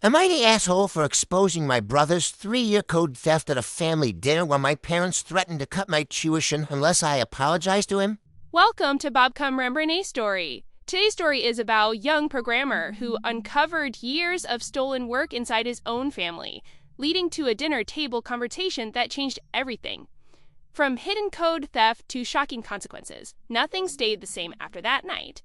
Am I the asshole for exposing my brother's 3-year code theft at a family dinner when my parents threatened to cut my tuition unless I apologize to him? Welcome to Bob Come Rembrandt story. Today's story is about a young programmer who uncovered years of stolen work inside his own family, leading to a dinner table confrontation that changed everything. From hidden code theft to shocking consequences, nothing stayed the same after that night.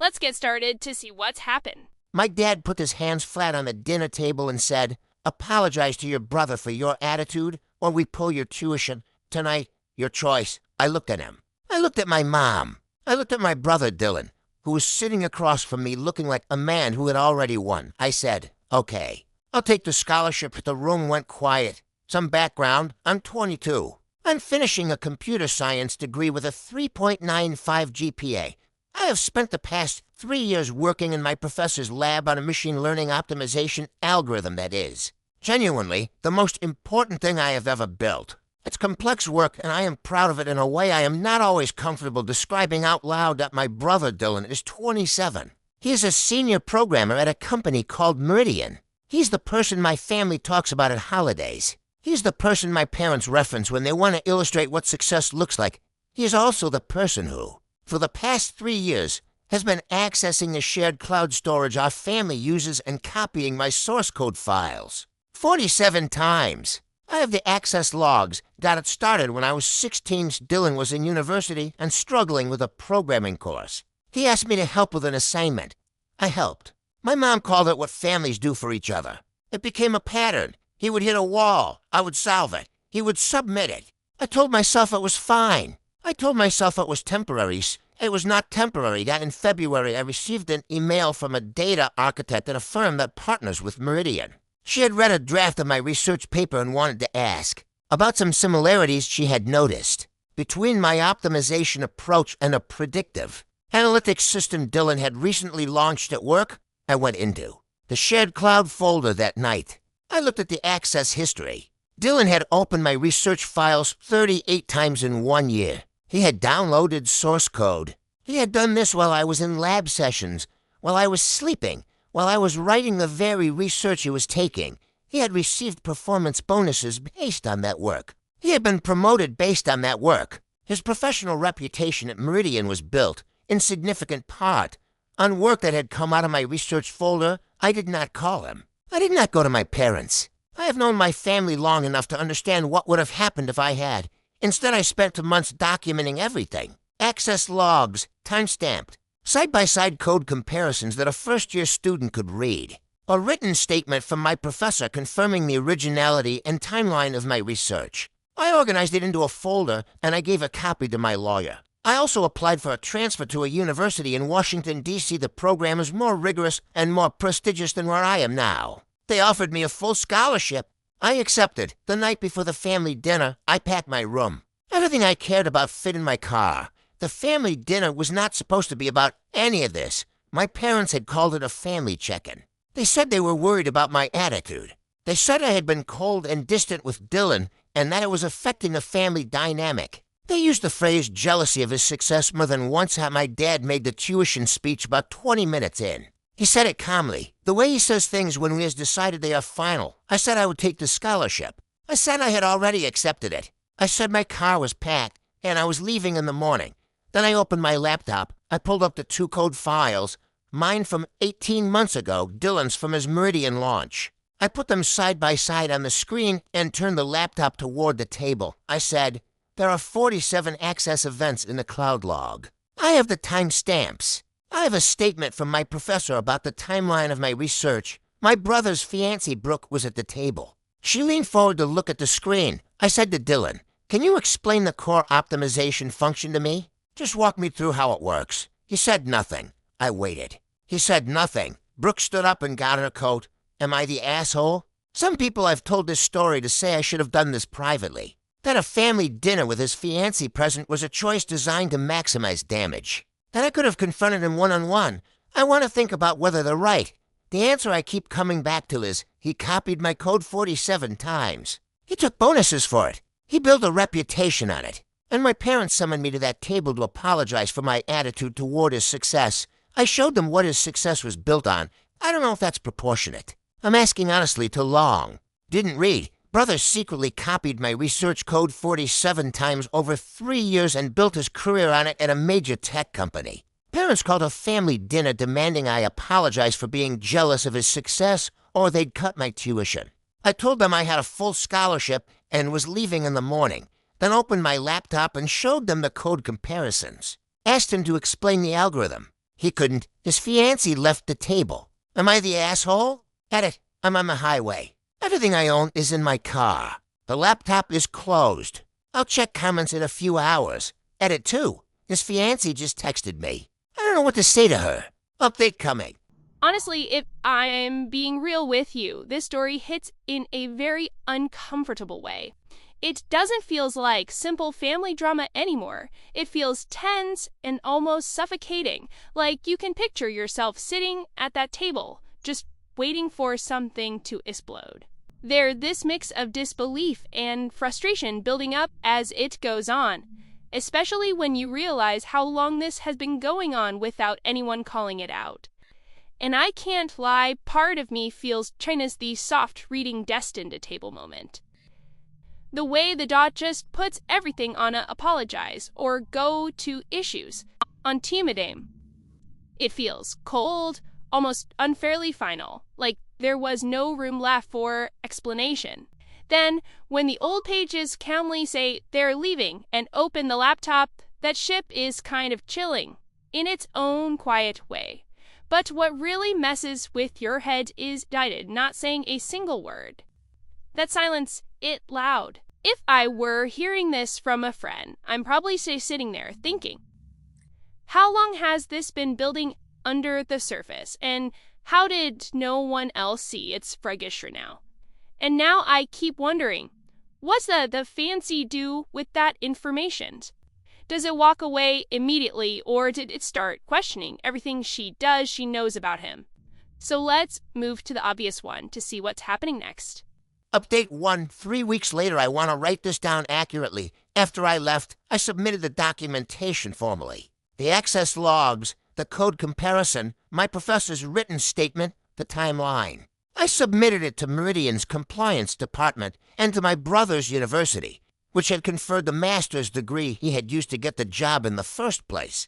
Let's get started to see what's happened. My dad put his hands flat on the dinner table and said, "Apologize to your brother for your attitude, or we pull your tuition. Tonight, your choice." I looked at him. I looked at my mom. I looked at my brother, Dylan, who was sitting across from me looking like a man who had already won. I said, "Okay, I'll take the scholarship." The room went quiet. Some background: I'm 22. I'm finishing a computer science degree with a 3.95 GPA. I have spent the past 3 years working in my professor's lab on a machine learning optimization algorithm that is, genuinely, the most important thing I have ever built. It's complex work, and I am proud of it in a way I am not always comfortable describing out loud. That my brother Dylan is 27. He is a senior programmer at a company called Meridian. He's the person my family talks about at holidays. He's the person my parents reference when they want to illustrate what success looks like. He is also the person who, for the past 3 years, has been accessing the shared cloud storage our family uses and copying my source code files. 47 times. I have the access logs. Got it started when I was 16. Dylan was in university and struggling with a programming course. He asked me to help with an assignment. I helped. My mom called it what families do for each other. It became a pattern. He would hit a wall. I would solve it. He would submit it. I told myself it was fine. I told myself it was temporary. It was not temporary. That in February I received an email from a data architect at a firm that partners with Meridian. She had read a draft of my research paper and wanted to ask about some similarities she had noticed between my optimization approach and a predictive analytics system Dylan had recently launched at work. I went into the shared cloud folder that night. I looked at the access history. Dylan had opened my research files 38 times in 1 year. He had downloaded source code. He had done this while I was in lab sessions, while I was sleeping, while I was writing the very research he was taking. He had received performance bonuses based on that work. He had been promoted based on that work. His professional reputation at Meridian was built, in significant part, on work that had come out of my research folder. I did not call him. I did not go to my parents. I have known my family long enough to understand what would have happened if I had. Instead, I spent months documenting everything. Access logs, time-stamped, side-by-side code comparisons that a first-year student could read. A written statement from my professor confirming the originality and timeline of my research. I organized it into a folder, and I gave a copy to my lawyer. I also applied for a transfer to a university in Washington, D.C. The program is more rigorous and more prestigious than where I am now. They offered me a full scholarship. I accepted. The night before the family dinner, I packed my room. Everything I cared about fit in my car. The family dinner was not supposed to be about any of this. My parents had called it a family check-in. They said they were worried about my attitude. They said I had been cold and distant with Dylan and that it was affecting the family dynamic. They used the phrase jealousy of his success more than once. My dad made the tuition speech about 20 minutes in. He said it calmly, the way he says things when we has decided they are final. I said I would take the scholarship. I said I had already accepted it. I said my car was packed, and I was leaving in the morning. Then I opened my laptop. I pulled up the 2 code files, mine from 18 months ago, Dylan's from his Meridian launch. I put them side by side on the screen and turned the laptop toward the table. I said, there are 47 access events in the cloud log. I have the timestamps. I have a statement from my professor about the timeline of my research. My brother's fiancée, Brooke, was at the table. She leaned forward to look at the screen. I said to Dylan, "Can you explain the core optimization function to me? Just walk me through how it works." He said nothing. I waited. He said nothing. Brooke stood up and got her coat. Am I the asshole? Some people I've told this story to say I should have done this privately. That a family dinner with his fiancée present was a choice designed to maximize damage. That I could have confronted him one-on-one. I want to think about whether they're right. The answer I keep coming back to is, he copied my code 47 times. He took bonuses for it. He built a reputation on it. And my parents summoned me to that table to apologize for my attitude toward his success. I showed them what his success was built on. I don't know if that's proportionate. I'm asking honestly, too long. Didn't read. Brother secretly copied my research code 47 times over 3 years and built his career on it at a major tech company. Parents called a family dinner demanding I apologize for being jealous of his success or they'd cut my tuition. I told them I had a full scholarship and was leaving in the morning, then opened my laptop and showed them the code comparisons. Asked him to explain the algorithm. He couldn't. His fiancée left the table. Am I the asshole? Edit. I'm on the highway. Everything I own is in my car. The laptop is closed. I'll check comments in a few hours. Edit 2. His fiancée just texted me. I don't know what to say to her. Update coming. Honestly, if I'm being real with you, this story hits in a very uncomfortable way. It doesn't feel like simple family drama anymore. It feels tense and almost suffocating, like you can picture yourself sitting at that table, just waiting for something to explode. There's this mix of disbelief and frustration building up as it goes on, especially when you realize how long this has been going on without anyone calling it out. And I can't lie, part of me feels China's the soft reading destined a table moment. The way the dot just puts everything on a apologize or go to issues on Timidame. It feels cold, almost unfairly final, like there was no room left for explanation. Then, when the old pages calmly say they're leaving and open the laptop, that ship is kind of chilling, in its own quiet way. But what really messes with your head is Dieted not saying a single word. That silence, it loud. If I were hearing this from a friend, I'm probably sitting there thinking, how long has this been building under the surface, and how did no one else see its fregisher now? And now I keep wondering, what's the fancy do with that information? Does it walk away immediately, or did it start questioning everything she knows about him? So let's move to the obvious one to see what's happening next. Update 1. 3 weeks later, I want to write this down accurately. After I left, I submitted the documentation formally. The access logs, the code comparison, my professor's written statement, the timeline. I submitted it to Meridian's compliance department and to my brother's university, which had conferred the master's degree he had used to get the job in the first place.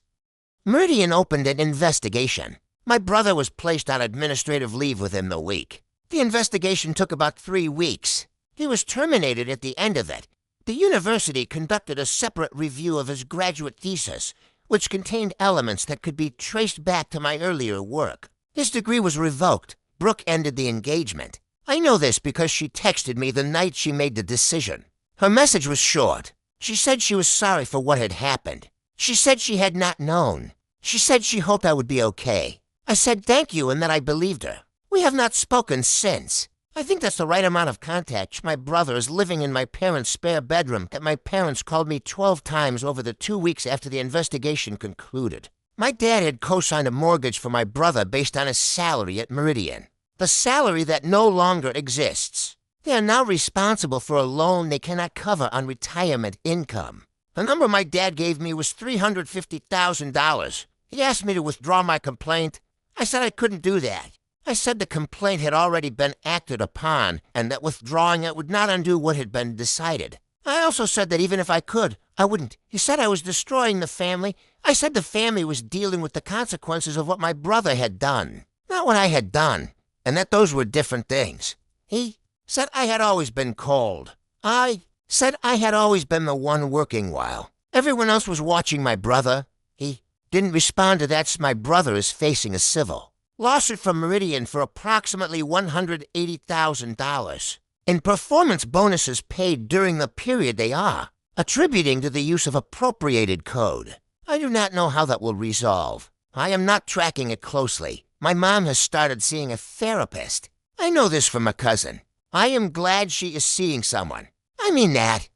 Meridian opened an investigation. My brother was placed on administrative leave within the week. The investigation took about 3 weeks. He was terminated at the end of it. The university conducted a separate review of his graduate thesis, which contained elements that could be traced back to my earlier work. His degree was revoked. Brooke ended the engagement. I know this because she texted me the night she made the decision. Her message was short. She said she was sorry for what had happened. She said she had not known. She said she hoped I would be okay. I said thank you and that I believed her. We have not spoken since. I think that's the right amount of contact. My brother is living in my parents' spare bedroom that my parents called me 12 times over the 2 weeks after the investigation concluded. My dad had co-signed a mortgage for my brother based on his salary at Meridian. The salary that no longer exists. They are now responsible for a loan they cannot cover on retirement income. The number my dad gave me was $350,000. He asked me to withdraw my complaint. I said I couldn't do that. I said the complaint had already been acted upon and that withdrawing it would not undo what had been decided. I also said that even if I could, I wouldn't. He said I was destroying the family. I said the family was dealing with the consequences of what my brother had done, not what I had done, and that those were different things. He said I had always been cold. I said I had always been the one working while everyone else was watching my brother. He didn't respond to that, so my brother is facing a civil lawsuit from Meridian for approximately $180,000 in performance bonuses paid during the period they are, attributing to the use of appropriated code. I do not know how that will resolve. I am not tracking it closely. My mom has started seeing a therapist. I know this from a cousin. I am glad she is seeing someone. I mean that.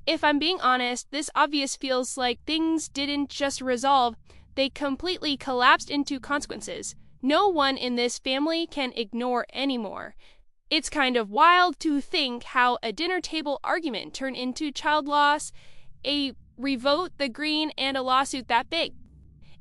If I'm being honest, this obvious feels like things didn't just resolve, they completely collapsed into consequences no one in this family can ignore anymore. It's kind of wild to think how a dinner table argument turned into child loss, a revote the green, and a lawsuit that big.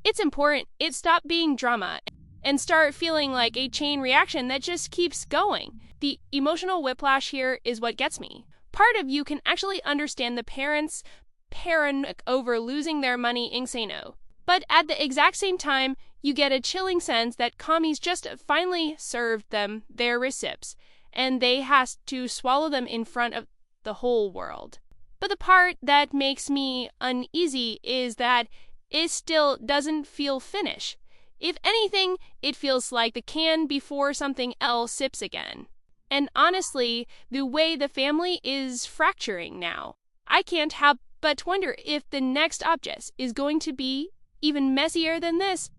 It's important it stopped being drama and start feeling like a chain reaction that just keeps going. The emotional whiplash here is what gets me. Part of you can actually understand the parents' paranoid over losing their money insano. But at the exact same time, you get a chilling sense that commies just finally served them their recips, and they has to swallow them in front of the whole world. But the part that makes me uneasy is that it still doesn't feel finished. If anything, it feels like the can before something else sips again. And honestly, the way the family is fracturing now, I can't help but wonder if the next object is going to be even messier than this.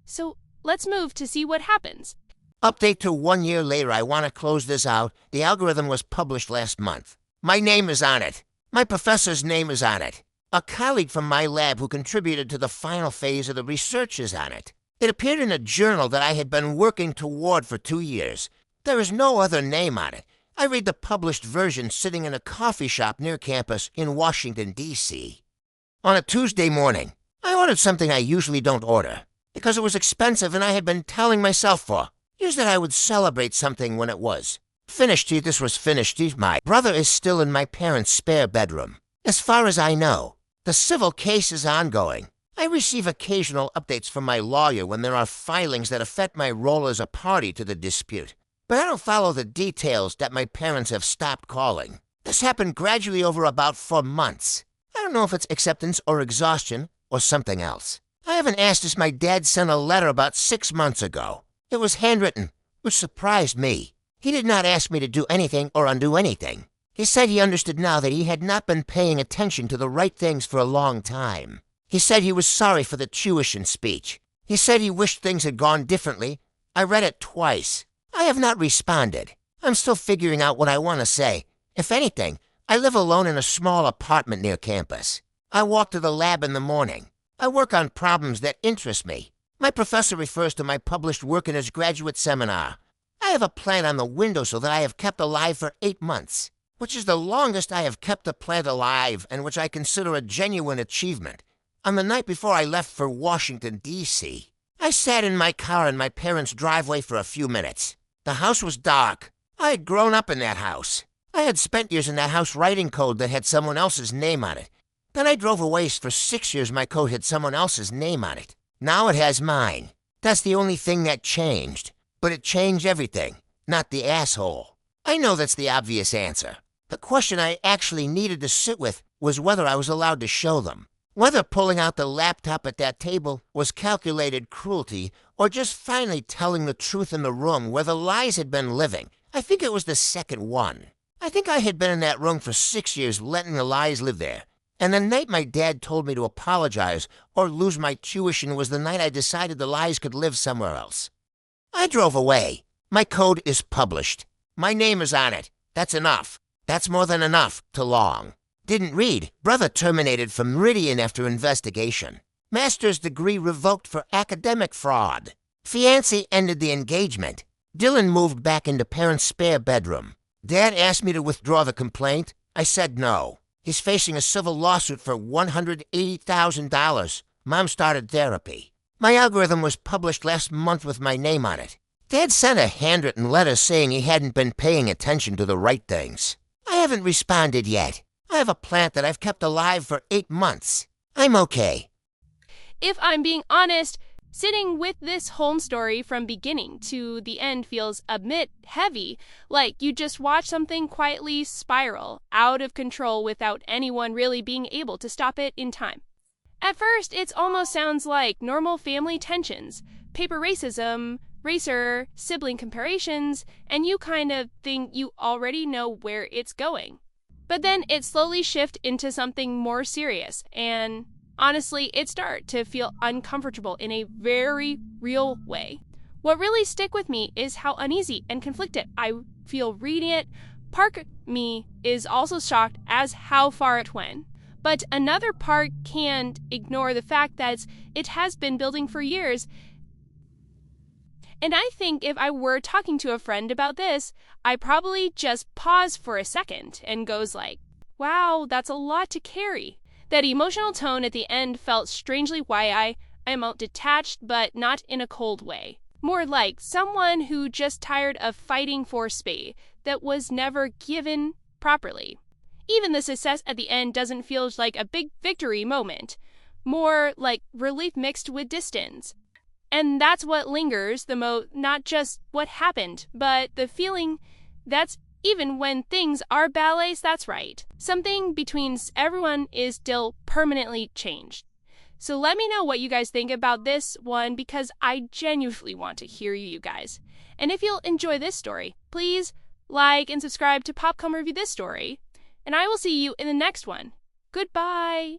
So let's move to see what happens. Update to 1 year later. I want to close this out. The algorithm was published last month. My name is on it. My professor's name is on it. A colleague from my lab who contributed to the final phase of the research is on it. It appeared in a journal that I had been working toward for 2 years. There is no other name on it. I read the published version sitting in a coffee shop near campus in Washington, D.C. On a Tuesday morning, I ordered something I usually don't order because it was expensive and I had been telling myself for years that I would celebrate something when it was. This was finished. My brother is still in my parents' spare bedroom. As far as I know, the civil case is ongoing. I receive occasional updates from my lawyer when there are filings that affect my role as a party to the dispute. But I don't follow the details that my parents have stopped calling. This happened gradually over about 4 months. I don't know if it's acceptance or exhaustion or something else. I haven't asked as my dad sent a letter about 6 months ago. It was handwritten, which surprised me. He did not ask me to do anything or undo anything. He said he understood now that he had not been paying attention to the right things for a long time. He said he was sorry for the tuition speech. He said he wished things had gone differently. I read it twice. I have not responded. I'm still figuring out what I want to say. If anything, I live alone in a small apartment near campus. I walk to the lab in the morning. I work on problems that interest me. My professor refers to my published work in his graduate seminar. I have a plant on the windowsill that I have kept alive for 8 months, which is the longest I have kept a plant alive and which I consider a genuine achievement. On the night before I left for Washington, D.C., I sat in my car in my parents' driveway for a few minutes. The house was dark. I had grown up in that house. I had spent years in that house writing code that had someone else's name on it. Then I drove away. For 6 years my code had someone else's name on it. Now it has mine. That's the only thing that changed. But it changed everything, not the asshole. I know that's the obvious answer. The question I actually needed to sit with was whether I was allowed to show them. Whether pulling out the laptop at that table was calculated cruelty or just finally telling the truth in the room where the lies had been living. I think it was the second one. I think I had been in that room for 6 years letting the lies live there. And the night my dad told me to apologize or lose my tuition was the night I decided the lies could live somewhere else. I drove away. My code is published. My name is on it. That's enough. That's more than enough. Too long. Didn't read. Brother terminated from Meridian after investigation. Master's degree revoked for academic fraud. Fiancé ended the engagement. Dylan moved back into parents' spare bedroom. Dad asked me to withdraw the complaint. I said no. He's facing a civil lawsuit for $180,000. Mom started therapy. My algorithm was published last month with my name on it. Dad sent a handwritten letter saying he hadn't been paying attention to the right things. I haven't responded yet. I have a plant that I've kept alive for 8 months. I'm okay. If I'm being honest, sitting with this whole story from beginning to the end feels a bit heavy, like you just watch something quietly spiral out of control without anyone really being able to stop it in time. At first, it almost sounds like normal family tensions, paper racism, racer, sibling comparisons, and you kind of think you already know where it's going. But then it slowly shifts into something more serious, and honestly, it starts to feel uncomfortable in a very real way. What really stick with me is how uneasy and conflicted I feel reading it. Part of me is also shocked as how far it went. But another part can't ignore the fact that it has been building for years. And I think if I were talking to a friend about this, I probably just pause for a second and goes like, wow, that's a lot to carry. That emotional tone at the end felt strangely why I am detached, but not in a cold way. More like someone who just tired of fighting for space that was never given properly. Even the success at the end doesn't feel like a big victory moment, more like relief mixed with distance. And that's what lingers the most, not just what happened, but the feeling that's even when things are ballets, that's right. Something between everyone is still permanently changed. So let me know what you guys think about this one, because I genuinely want to hear you guys. And if you'll enjoy this story, please like and subscribe to Popcorn Review This Story. And I will see you in the next one. Goodbye!